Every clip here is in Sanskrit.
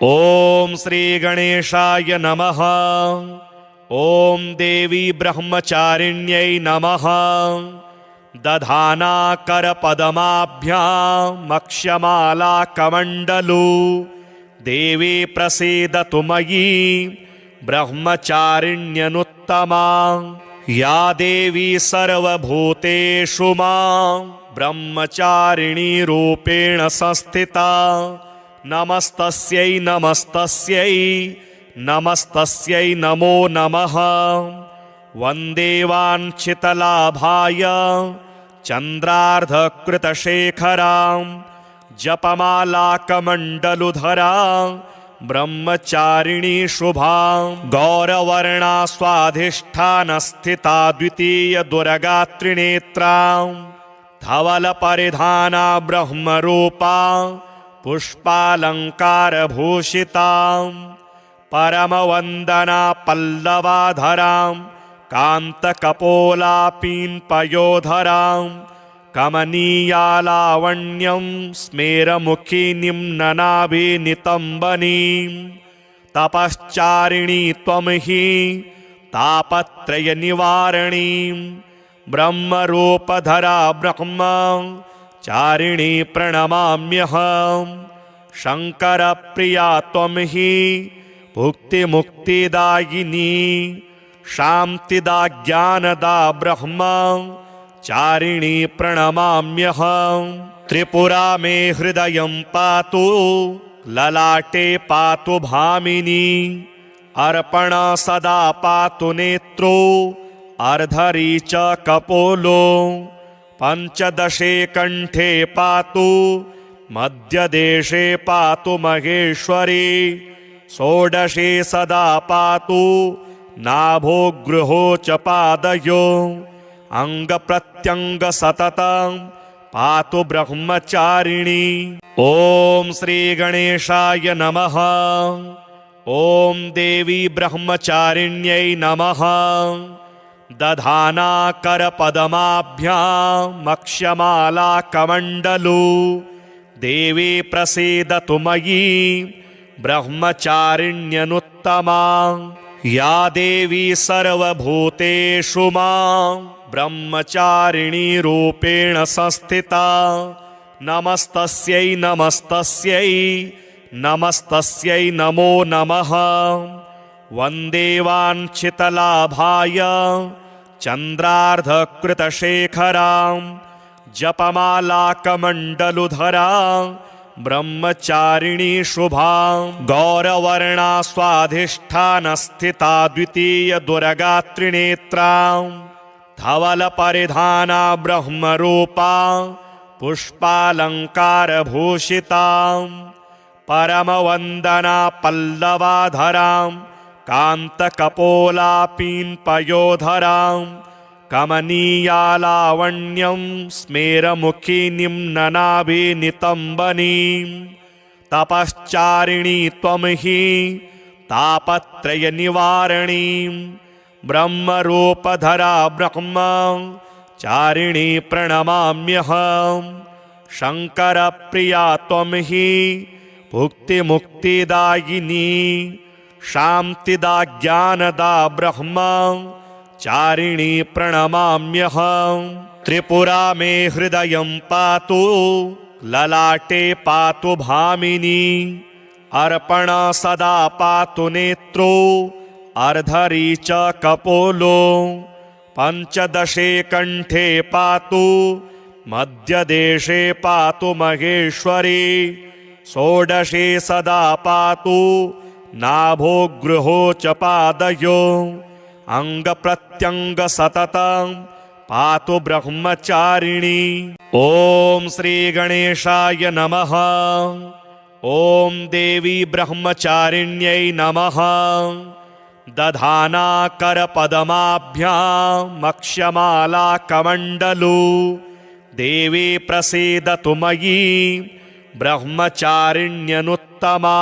ओम श्री गणेशाय नमः। ओम देवी ब्रह्मचारिण्यै नमः। दधानाकरपदमाभ्यामक्षमाला कमण्डलू देवी प्रसीदतु मयि ब्रह्मचारिण्यनुत्तमा। या देवी सर्वभूतेषु मां ब्रह्मचारिणी रूपेण संस्थिता। नमस्तस्यै नमस्तस्यै नमस्तस्यै नमो नमः। वन्दे वाञ्छितलाभाय चन्द्रार्धकृतशेखरां जपमालाकमण्डलुधरां ब्रह्मचारिणी शुभां। गौरवर्णा स्वाधिष्ठानस्थिता द्वितीयदुर्गात्रिनेत्रां धवलपरिधाना ब्रह्मरूपा पुष्पालङ्कारभूषितां परमवन्दना पल्लवाधरां कान्तकपोलापीन्पयोधरां कमनीयालावण्यं स्मेरमुखिनीं ननाभिनितम्बनीं। तपश्चारिणी त्वं हि तापत्रयनिवारणीं ब्रह्मरूपधरा ब्रह्मचारिणी प्रणमाम्यहम्। शङ्करप्रिया त्वं हि भुक्तिमुक्तिदायिनी शान्तिदा ज्ञानदा ब्रह्मचारिणी प्रणमाम्यहम्। त्रिपुरा मे हृदयं पातु ललाटे पातु भामिनी अर्पण सदा पातु नेत्रो अर्धरी च कपोलो। पञ्चदशे कण्ठे पातु मध्यदेशे पातु महेश्वरी। षोडशे सदा पातु नाभो गृहो च पादयो। अङ्गप्रत्यङ्ग सततं पातु ब्रह्मचारिणी। ॐ श्री गणेशाय नमः। ॐ देवी ब्रह्मचारिण्यै नमः। दधानाकरपदमाभ्यामक्षमाला कमण्डलू देवी प्रसीदतु मयि ब्रह्मचारिण्यनुत्तमा। या देवी सर्वभूतेषु मां ब्रह्मचारिणी रूपेण संस्थिता। नमस्तस्यै नमस्तस्यै नमस्तस्यै नमो नमः। वन्दे वाञ्छितलाभाय चन्द्रार्धकृतशेखरां जपमालाकमण्डलुधरां ब्रह्मचारिणी शुभां। गौरवर्णा स्वाधिष्ठानस्थिता द्वितीयदुर्गात्रिनेत्रां धवलपरिधाना ब्रह्मरूपा पुष्पालङ्कारभूषितां परमवन्दना पल्लवाधरां कान्तकपोलापीन्पयोधरां कमनीयालावण्यं स्मेरमुखिनीं ननाभिनितम्बनीं। तपश्चारिणी त्वं हि तापत्रयनिवारणीं ब्रह्मरूपधरा ब्रह्मचारिणी प्रणमाम्यहम्। शङ्करप्रिया त्वं हि भुक्तिमुक्तिदायिनी शान्तिदा ज्ञानदा ब्रह्मचारिणी प्रणमाम्यहम्। त्रिपुरा मे हृदयं पातु ललाटे पातु भामिनी अर्पण सदा पातु नेत्रो अर्धरी च कपोलो। पञ्चदशे कण्ठे पातु मध्यदेशे पातु महेश्वरी। षोडशे सदा पातु नाभो गृहो च पादयो। अङ्गप्रत्यङ्ग सततं पातु ब्रह्मचारिणी। ॐ श्री गणेशाय नमः। ॐ देवी ब्रह्मचारिण्यै नमः। दधानाकरपदमाभ्यामक्षमाला कमण्डलू देवी प्रसीदतु मयि ब्रह्मचारिण्यनुत्तमा।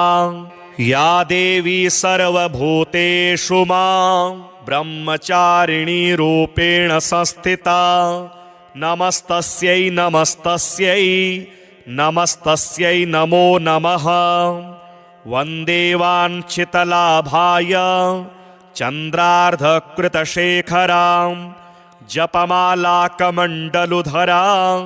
या देवी सर्वभूतेषु मां ब्रह्मचारिणी रूपेण संस्थिता। नमस्तस्यै नमस्तस्यै नमस्तस्यै नमो नमः। वन्दे वाञ्छितलाभाय चन्द्रार्धकृतशेखरां जपमालाकमण्डलुधरां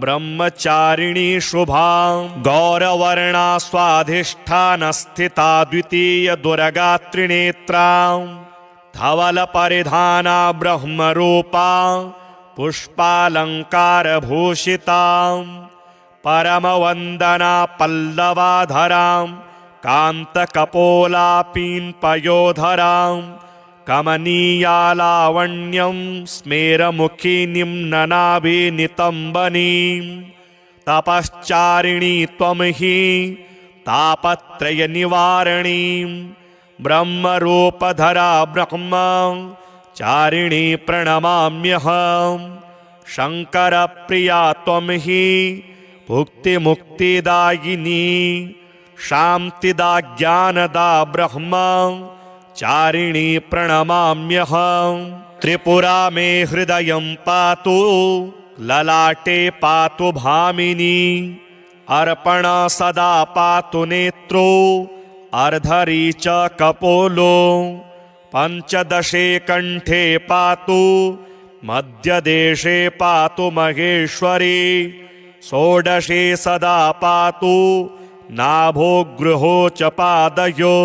ब्रह्मचारिणी शुभां गौरवर्णा स्वाधिष्ठानस्थिता द्वितीयदुर्गात्रिनेत्रां धवलपरिधाना ब्रह्मरूपा पुष्पालङ्कारभूषितां परमवन्दना पल्लवाधरां कान्तकपोलापीन्पयोधरां कमनीयालावण्यं स्मेरमुखिनीं ननाभिनितम्बनीं तपश्चारिणी त्वं हि तापत्रयनिवारणीं ब्रह्मरूपधरा ब्रह्मचारिणी प्रणमाम्यहं शङ्करप्रिया त्वं हि भुक्तिमुक्तिदायिनी शान्तिदा ज्ञानदा ब्रह्मचारिणी प्रणमाम्यहं त्रिपुरा मे हृदयं पातु ललाटे पातु भामिनी अर्पण सदा पातु नेत्रो अर्धरी च कपोलो पञ्चदशे कण्ठे पातु मध्यदेशे पातु महेश्वरी षोडशे सदा पातु नाभो गृहो च पादयो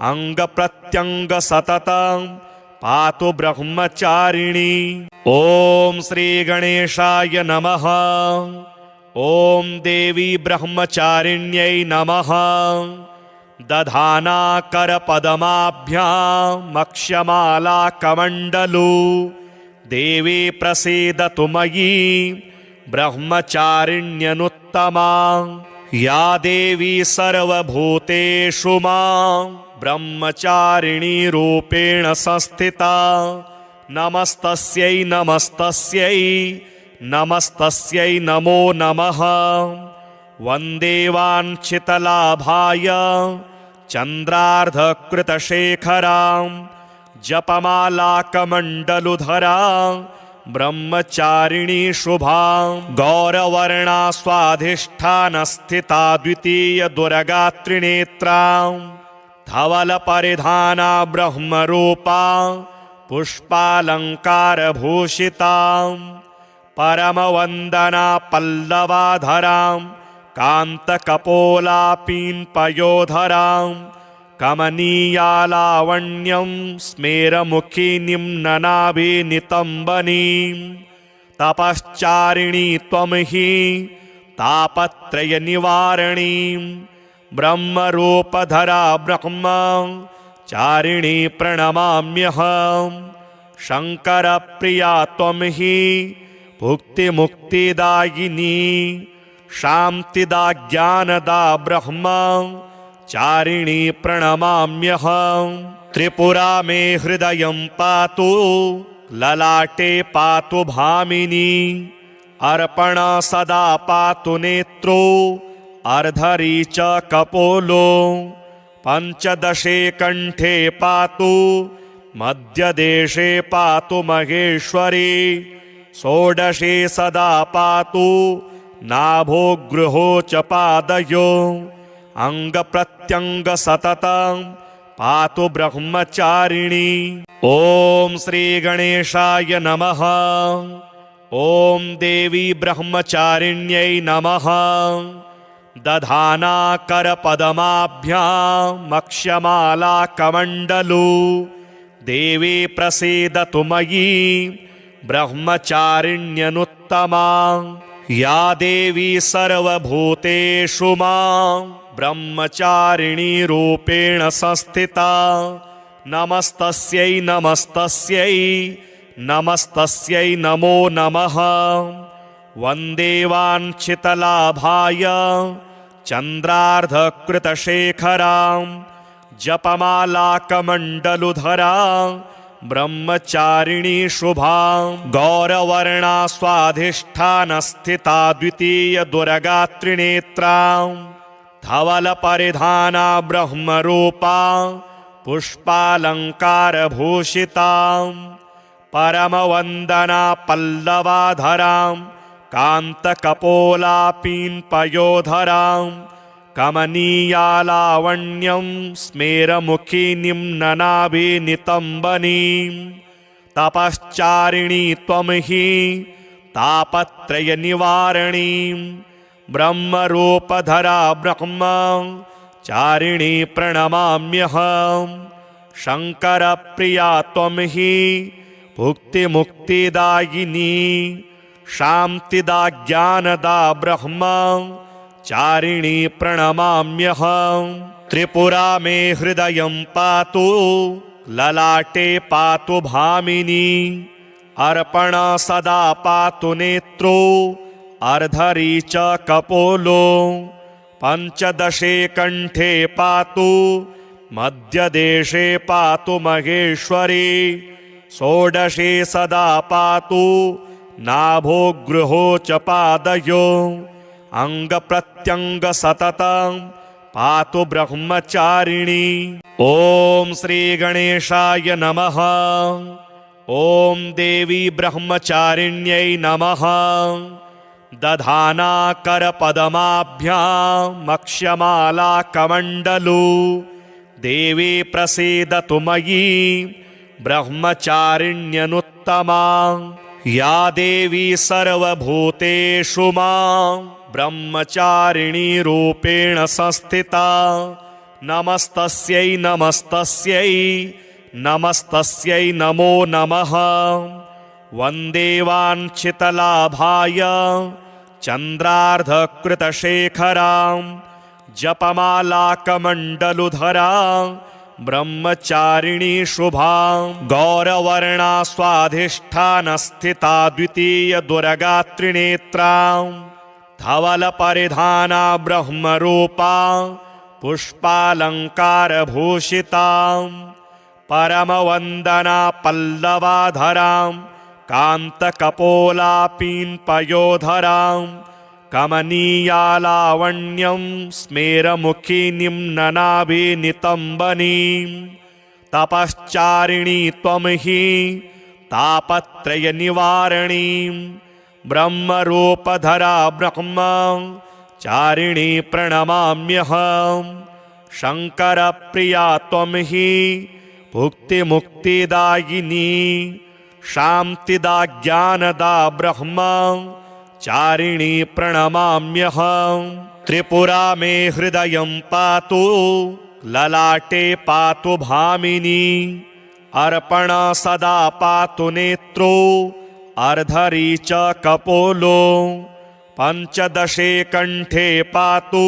अङ्गप्रत्यङ्ग सततं पातु ब्रह्मचारिणी। ॐ श्रीगणेशाय नमः। ॐ देवी ब्रह्मचारिण्यै नमः। दधानाकरपदमाभ्यामक्षमालाकमण्डलू देवी प्रसीदतु मयि ब्रह्मचारिण्यनुत्तमा या देवी सर्वभूतेषु मां ब्रह्मचारिणी रूपेण संस्थिता नमस्तस्यै नमस्तस्यै नमस्तस्यै नमो नमः। वन्दे वाञ्छितलाभाय चन्द्रार्धकृतशेखरां जपमालाकमण्डलुधरां ब्रह्मचारिणी शुभां गौरवर्णा स्वाधिष्ठानस्थिता द्वितीयदुर्गात्रिनेत्रां धवलपरिधाना ब्रह्मरूपा पुष्पालङ्कारभूषितां परमवन्दना पल्लवाधरां कान्तकपोलापीन्पयोधरां कमनीयालावण्यं स्मेरमुखिनीं ननाभिनितम्बनीं तपश्चारिणी त्वं हि तापत्रयनिवारणीं ब्रह्मरूपधरा ब्रह्मचारिणी प्रणमाम्यहं शङ्करप्रिया त्वं हि भुक्तिमुक्तिदायिनी शान्तिदा ज्ञानदा ब्रह्मचारिणी प्रणमाम्यहं त्रिपुरा मे हृदयं पातु ललाटे पातु भामिनी अर्पण सदा पातु नेत्रो अर्धरी च कपोलो पञ्चदशे कण्ठे पातु मध्यदेशे पातु महेश्वरी षोडशे सदा पातु नाभो गृहो च पादयो अङ्गप्रत्यङ्ग सततं पातु ब्रह्मचारिणी। ॐ श्रीगणेशाय नमः। ॐ देवी ब्रह्मचारिण्यै नमः। दधानाकरपदमाभ्यामक्षमालाकमण्डलू देवी प्रसीदतु मयि ब्रह्मचारिण्यनुत्तमा या देवी सर्वभूतेषु मां ब्रह्मचारिणी रूपेण संस्थिता नमस्तस्यै नमस्तस्यै नमस्तस्यै नमो नमः। वन्दे वाञ्छितलाभाय चन्द्रार्धकृतशेखरां जपमालाकमण्डलुधरां ब्रह्मचारिणी शुभां गौरवर्णा स्वाधिष्ठानस्थिता द्वितीयदुर्गात्रिनेत्रां धवलपरिधाना ब्रह्मरूपा पुष्पालङ्कारभूषितां परमवन्दना पल्लवाधरां कान्तकपोलापीन्पयोधरां कमनीयालावण्यं स्मेरमुखी निम्ननाभिनितम्बनीं तपश्चारिणी त्वं हि तापत्रयनिवारणीं ब्रह्मरूपधरा ब्रह्मचारिणी प्रणमाम्यहं शङ्करप्रिया त्वं हि भुक्तिमुक्तिदायिनी शान्तिदा ज्ञानदा ब्रह्मचारिणी प्रणमाम्यहं त्रिपुरा मे हृदयं पातु ललाटे पातु भामिनी अर्पण सदा पातु नेत्रो अर्धरी च कपोलो पंचदशे कंठे पातु मध्यदेशे पातु महेश्वरी षोडशे सदा पातु नाभो गृहो च पादयो अंगप्रत्यंग सततं पातु ब्रह्मचारिणी। ओम श्री गणेशाय नमः। ओम देवी ब्रह्मचारिण्यै नमः। दधाना करपदमाभ्यामक्ष्यमाला कमण्डलू देवी प्रसीदतु मयि ब्रह्मचारिण्यनुत्तमा या देवी सर्वभूतेषु मां ब्रह्मचारिणी रूपेण संस्थिता नमस्तस्यै नमस्तस्यै नमस्तस्यै नमो नमः। वन्दे वाञ्छितलाभाय चन्द्रार्धकृतशेखरां जपमालाकमण्डलुधरां ब्रह्मचारिणी शुभां गौरवर्णा स्वाधिष्ठानस्थिता द्वितीय दुर्गात्रिनेत्रां धवलपरिधाना ब्रह्मरूपा पुष्पालङ्कारभूषितां परमवन्दना पल्लवाधरां कान्तकपोलापीन्पयोधरां कमनीयालावण्यं स्मेरमुखी निम्ननाभिनितम्बनीं तपश्चारिणी त्वं हि तापत्रयनिवारणीं ब्रह्मरूपधरा ब्रह्मचारिणी प्रणमाम्यहं शङ्करप्रिया त्वं हि भुक्तिमुक्तिदायिनी शान्तिदा ज्ञानदा ब्रह्मचारिणी प्रणमाम्यहं त्रिपुरा मे हृदयं पातु ललाटे पातु भामिनी अर्पण सदा पातु नेत्रो अर्धरी च कपोलो पंचदशे कंठे पातु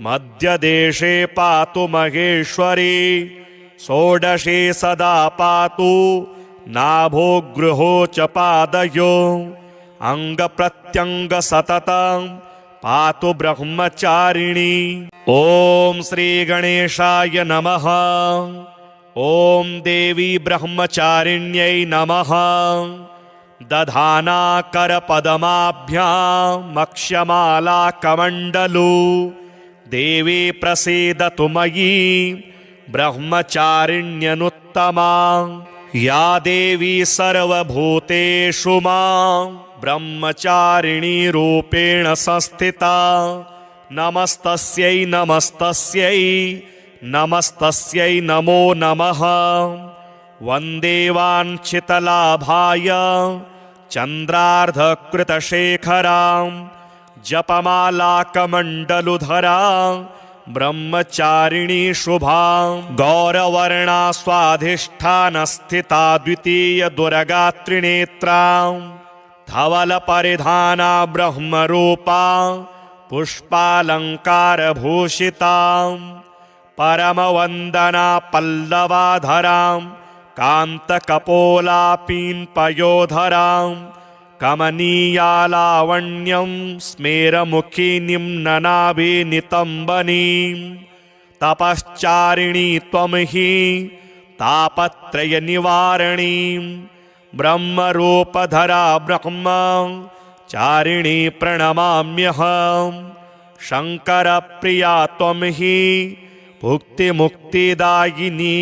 मध्यदेशे पातु महेश्वरी षोडशे सदा पातु नाभो गृहो च पादयो अंगप्रत्यंग सततं पातु ब्रह्मचारिणी। ओम श्री गणेशाय नमः। ओम देवी ब्रह्मचारिण्यै नमः। दधाना करपदमाभ्यामक्ष्यमाला कमण्डलू देवी प्रसीदतु मयि ब्रह्मचारिण्यनुत्तमा या देवी सर्वभूतेषु मां ब्रह्मचारिणी रूपेण संस्थिता नमस्तस्यै नमस्तस्यै नमस्तस्यै नमो नमः। वन्दे वाञ्छितलाभाय चन्द्रार्धकृतशेखरां जपमालाकमण्डलुधरां ब्रह्मचारिणी शुभां गौरवर्णा स्वाधिष्ठानस्थिता द्वितीय दुर्गात्रिनेत्रां धवलपरिधाना ब्रह्मरूपा पुष्पालङ्कारभूषितां परमवन्दना पल्लवाधरां कान्तकपोलापीन्पयोधरां कमनीयालावण्यं स्मेरमुखी निम्ननाभिनितम्बनीं तपश्चारिणी त्वं हि तापत्रयनिवारणीं ब्रह्मरूपधरा ब्रह्मचारिणी प्रणमाम्यहं शङ्करप्रिया त्वं हि भुक्तिमुक्तिदायिनी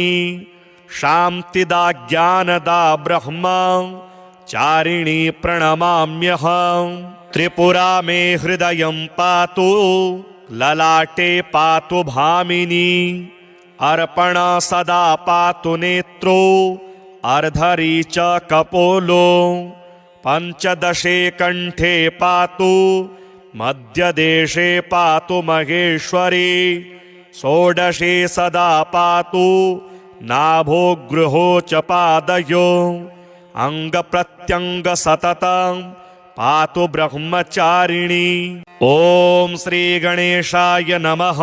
शान्तिदा ज्ञानदा ब्रह्मचारिणी प्रणमाम्यहं त्रिपुरा मे हृदयं पातु ललाटे पातु भामिनी अर्पण सदा पातु नेत्रो अर्धरी च कपोलो पंचदशे कंठे पातु मध्यदेशे पातु महेश्वरी षोडशे सदा पातु नाभो गृहो च पादयो अंग प्रत्यंग सततं पातु ब्रह्मचारिणी। ओम श्री गणेशाय नमः।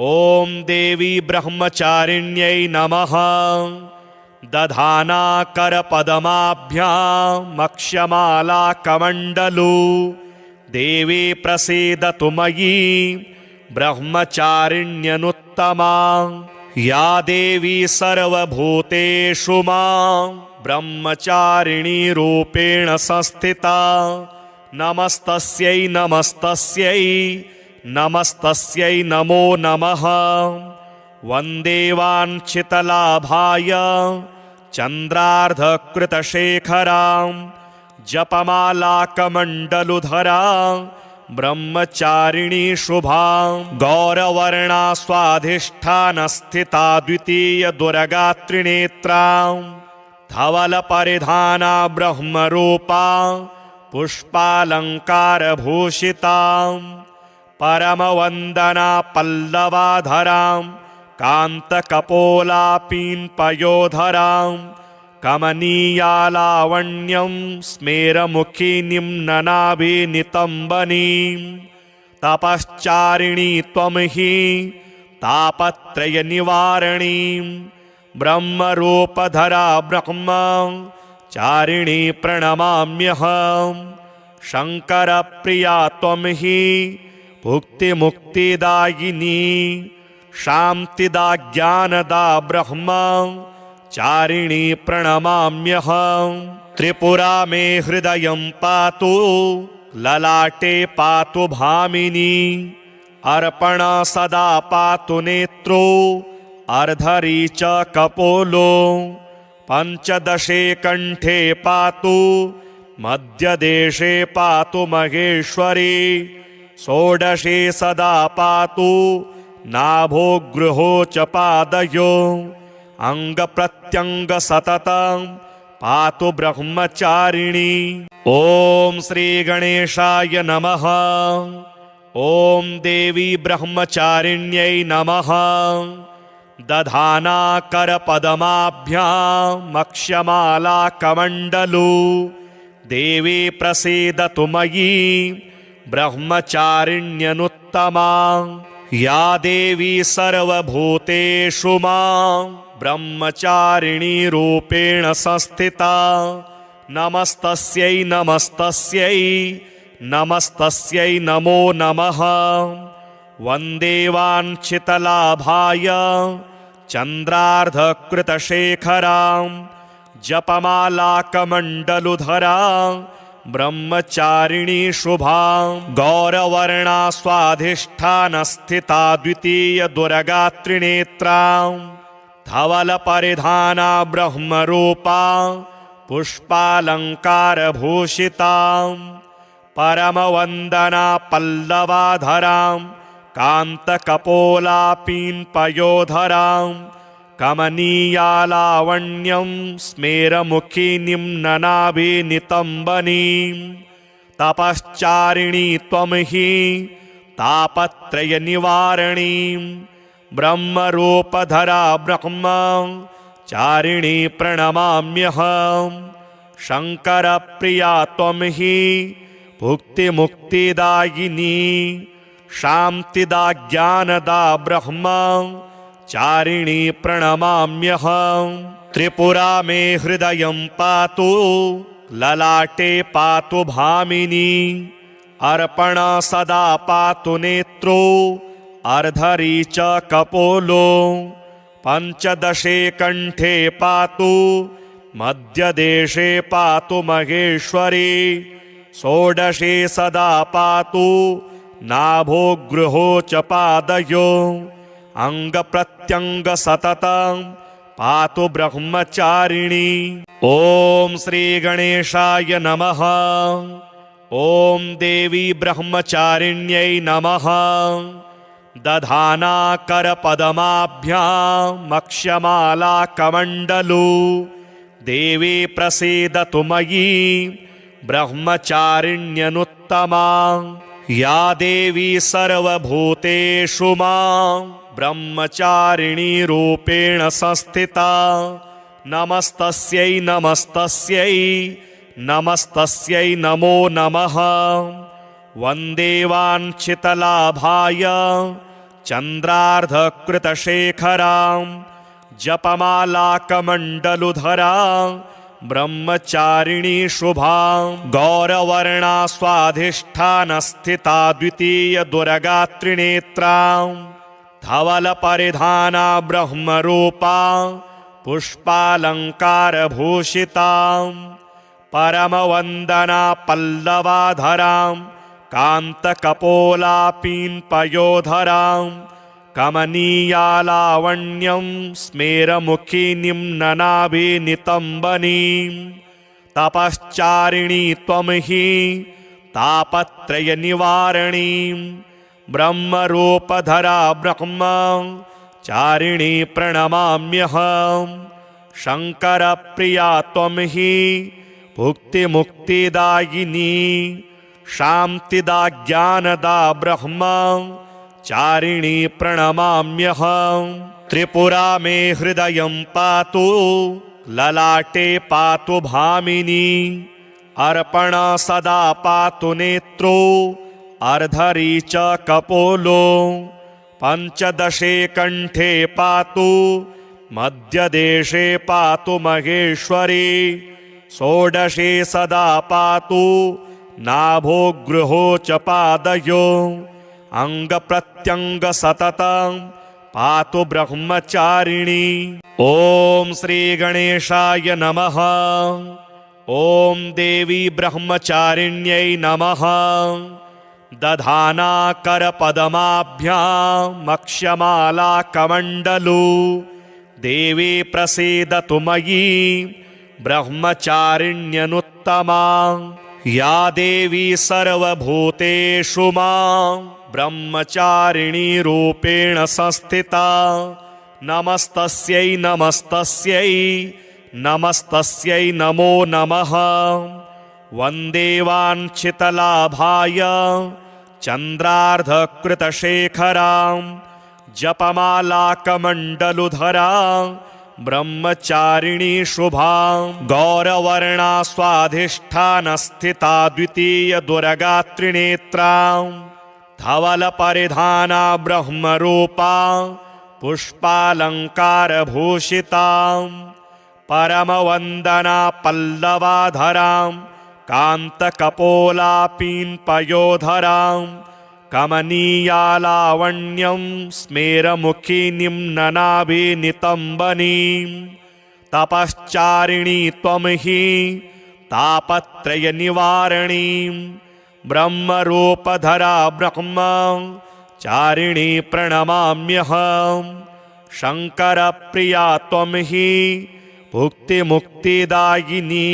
ओम देवी ब्रह्मचारिण्यै नमः। दधाना करपदमाभ्यामक्षमाला कमण्डलू देवी प्रसीदतु मयि ब्रह्मचारिण्यनुत्तमा। या देवी सर्वभूतेषु मां ब्रह्मचारिणी रूपेण संस्थिता नमस्तस्यै नमस्तस्यै नमस्तस्यै नमो नमः। वन्दे वाञ्छितलाभाय चन्द्रार्धकृतशेखरां जपमालाकमण्डलुधरां ब्रह्मचारिणी शुभां। गौरवर्णा स्वाधिष्ठानस्थिता द्वितीय दुर्गात्रिनेत्रां धवलपरिधाना ब्रह्मरूपा पुष्पालङ्कारभूषितां परमवन्दना पल्लवाधरां कान्तकपोलापीन्पयोधरां कमनीयालावण्यं स्मेरमुखिनीं ननाभिनितम्बनीं। तपश्चारिणी त्वं हि तापत्रयनिवारणीं ब्रह्मरूपधरा ब्रह्मचारिणी प्रणमाम्यहम्। शङ्करप्रिया त्वं हि भुक्तिमुक्तिदायिनी शान्तिदा ज्ञानदा ब्रह्मचारिणी प्रणमाम्यहम्। त्रिपुरा मे हृदयं पातु ललाटे पातु भामिनी अर्पण सदा पातु नेत्रो अर्धरी च कपोलो पंचदशे कंठे पातु मध्यदेशे पातु महेश्वरी षोडशे सदा पातु नाभो गृहो च पादयो अंग प्रत्यंग सततं पातु ब्रह्मचारिणी। ओम श्री गणेशाय नमः। ओम देवी ब्रह्मचारिण्यै नमः। दधाना करपदमाभ्यामक्षमाला कमण्डलू देवी प्रसीदतु मयि ब्रह्मचारिण्यनुत्तमा। या देवी सर्वभूतेषु मां ब्रह्मचारिणी रूपेण संस्थिता नमस्तस्यै नमस्तस्यै नमस्तस्यै नमो नमः। वन्दे वाञ्छितलाभाय चन्द्रार्धकृतशेखरां जपमालाकमण्डलुधरां ब्रह्मचारिणी शुभां। गौरवर्णा स्वाधिष्ठानस्थिता द्वितीय दुर्गात्रिनेत्रां धवलपरिधाना ब्रह्मरूपा पुष्पालङ्कारभूषितां परमवन्दना पल्लवाधरां कान्तकपोलापीन्पयोधरां कमनीयालावण्यं स्मेरमुखिनीं ननाभिनितम्बनीं। तपश्चारिणी त्वं हि तापत्रयनिवारणीं ब्रह्मरूपधरा ब्रह्मचारिणी प्रणमाम्यहम्। शङ्करप्रिया त्वं हि भुक्तिमुक्तिदायिनी शान्तिदा ज्ञानदा ब्रह्मचारिणी प्रणमाम्यहम्। त्रिपुरा मे हृदयं पातु ललाटे पातु भामिनी अर्पण सदा पातु नेत्रो अर्धरी च कपोलो पंचदशे कंठे पातु मध्यदेशे पातु महेश्वरी षोडशे सदा पातु नाभो गृहो च पादयो अंग प्रत्यंग सततं पातु ब्रह्मचारिणी। ओम श्री गणेशाय नमः। ॐ देवी ब्रह्मचारिण्यै नमः। दधानाकरपदमाभ्यामक्षमालाकमण्डलू देवी प्रसीदतु मयि ब्रह्मचारिण्यनुत्तमा। या देवी सर्वभूतेषु मां ब्रह्मचारिणी रूपेण संस्थिता। नमस्तस्यै नमस्तस्यै नमस्तस्यै नमो नमः। वन्दे वाञ्छितलाभाय चन्द्रार्धकृतशेखरां जपमालाकमण्डलुधरां ब्रह्मचारिणी शुभां। गौरवर्णा स्वाधिष्ठानस्थिता द्वितीयदुर्गात्रिनेत्रां धवलपरिधाना ब्रह्मरूपा पुष्पालङ्कारभूषितां। परमवन्दना पल्लवाधरां कान्तकपोलापीन्पयोधरां कमनीयालावण्यं स्मेरमुखिनीं ननाभिनितम्बनीं। तपश्चारिणी त्वं हि तापत्रयनिवारणीं ब्रह्मरूपधरा ब्रह्मचारिणी प्रणमाम्यहं। शङ्करप्रिया त्वं हि भुक्तिमुक्तिदायिनी शान्तिदा ज्ञानदा ब्रह्मचारिणी प्रणमाम्यहं। त्रिपुरा मे हृदयं पातु ललाटे पातु भामिनी। अर्पणा सदा पातु नेत्रो अर्धरी च कपोलो। पञ्चदशे कण्ठे पातु मध्यदेशे पातु महेश्वरी। षोडशे सदा पातु नाभो गृहो च पादयो। अङ्गप्रत्यङ्ग सततं पातु ब्रह्मचारिणी। ॐ श्रीगणेशाय नमः। ॐ देवी ब्रह्मचारिण्यै नमः। दधानाकरपदमाभ्यामक्षमालाकमण्डलू देवी प्रसीदतु मयि ब्रह्मचारिण्यनुत्तमा। या देवी सर्वभूतेषु मां ब्रह्मचारिणी रूपेण संस्थिता। नमस्तस्यै नमस्तस्यै नमस्तस्यै नमो नमः। वन्दे वाञ्छितलाभाय चन्द्रार्धकृतशेखरां जपमालाकमण्डलुधरां ब्रह्मचारिणी शुभां। गौरवर्णा स्वाधिष्ठानस्थिता द्वितीयदुर्गात्रिनेत्रां धवलपरिधाना ब्रह्मरूपा पुष्पालङ्कारभूषितां। परमवन्दना पल्लवाधरां कान्तकपोलापीन्पयोधरां कमनीयालावण्यं स्मेरमुखिनीं ननाभिनितम्बनीं। तपश्चारिणी त्वं हि तापत्रयनिवारणीं ब्रह्मरूपधरा ब्रह्मचारिणी प्रणमाम्यहं। शङ्करप्रिया त्वं हि भुक्तिमुक्तिदायिनी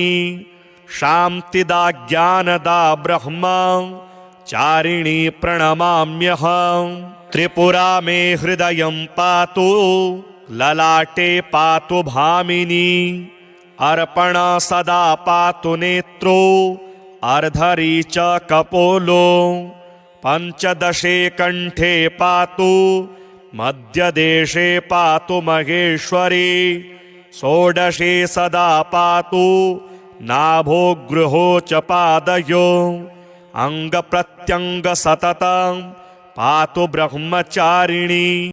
शान्तिदा ज्ञानदा ब्रह्मचारिणी प्रणमाम्यहं। त्रिपुरा मे हृदयं पातु ललाटे पातु भामिनी। अर्पणा सदा पातु नेत्रो अर्धरी च कपोलो। पञ्चदशे कण्ठे पातु मध्यदेशे पातु महेश्वरी। षोडशे सदा पातु नाभो गृहो च पादयो। अङ्गप्रत्यङ्ग सततं पातु ब्रह्मचारिणी।